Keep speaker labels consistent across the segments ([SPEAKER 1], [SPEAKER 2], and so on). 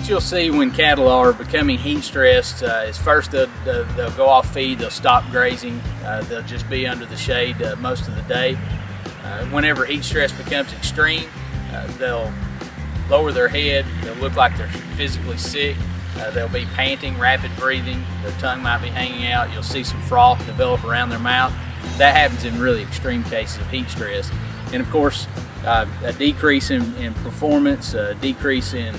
[SPEAKER 1] What you'll see when cattle are becoming heat stressed is first they'll go off feed, they'll stop grazing, they'll just be under the shade most of the day. Whenever heat stress becomes extreme, they'll lower their head, they'll look like they're physically sick, they'll be panting, rapid breathing, their tongue might be hanging out, you'll see some froth develop around their mouth. That happens in really extreme cases of heat stress. And of course, a decrease in performance, a decrease in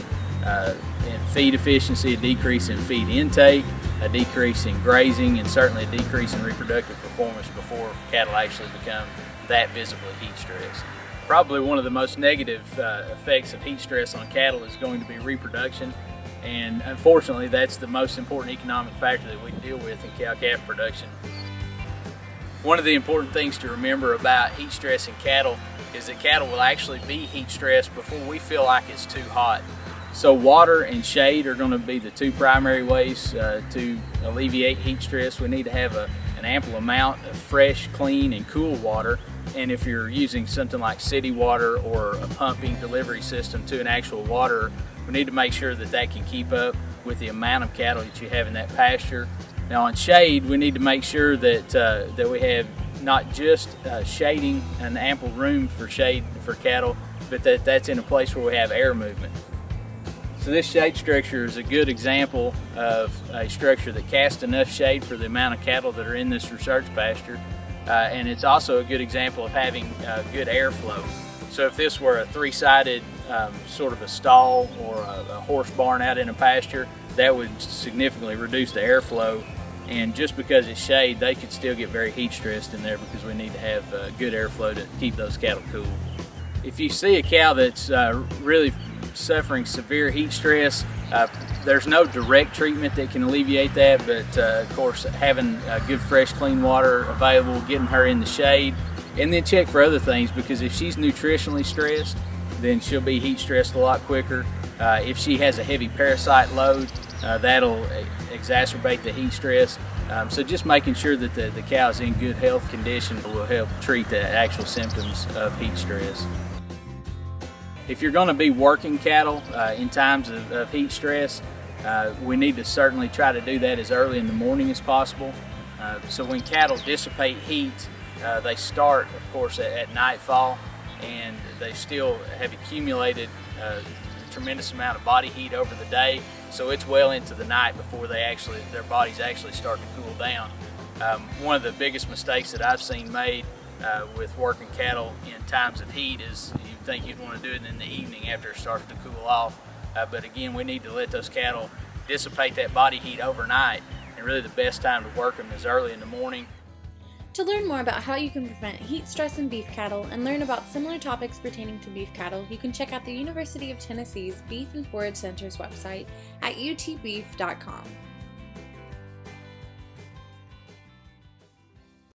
[SPEAKER 1] feed efficiency, a decrease in feed intake, a decrease in grazing, and certainly a decrease in reproductive performance before cattle actually become that visibly heat stressed. Probably one of the most negative effects of heat stress on cattle is going to be reproduction, and unfortunately that's the most important economic factor that we deal with in cow-calf production. One of the important things to remember about heat stress in cattle is that cattle will actually be heat stressed before we feel like it's too hot. So water and shade are going to be the two primary ways to alleviate heat stress. We need to have an ample amount of fresh, clean, and cool water. And if you're using something like city water or a pumping delivery system to an actual water, we need to make sure that that can keep up with the amount of cattle that you have in that pasture. Now on shade, we need to make sure that, that we have not just shading and ample room for shade for cattle, but that's in a place where we have air movement. So this shade structure is a good example of a structure that casts enough shade for the amount of cattle that are in this research pasture. And it's also a good example of having good airflow. So if this were a three-sided sort of a stall or a horse barn out in a pasture, that would significantly reduce the airflow. And just because it's shade, they could still get very heat stressed in there because we need to have good airflow to keep those cattle cool. If you see a cow that's really suffering severe heat stress, there's no direct treatment that can alleviate that, but of course having good fresh clean water available, getting her in the shade, and then check for other things, because if she's nutritionally stressed, then she'll be heat stressed a lot quicker. If she has a heavy parasite load, that'll exacerbate the heat stress. So just making sure that the cow is in good health condition will help treat the actual symptoms of heat stress. If you're going to be working cattle in times of heat stress, we need to certainly try to do that as early in the morning as possible. So when cattle dissipate heat, they start, of course, at nightfall, and they still have accumulated a tremendous amount of body heat over the day. So it's well into the night before their bodies actually start to cool down. One of the biggest mistakes that I've seen made with working cattle in times of heat is you think you'd want to do it in the evening after it starts to cool off. But again, we need to let those cattle dissipate that body heat overnight, and really the best time to work them is early in the morning.
[SPEAKER 2] To learn more about how you can prevent heat stress in beef cattle and learn about similar topics pertaining to beef cattle, you can check out the University of Tennessee's Beef and Forage Center's website at utbeef.com.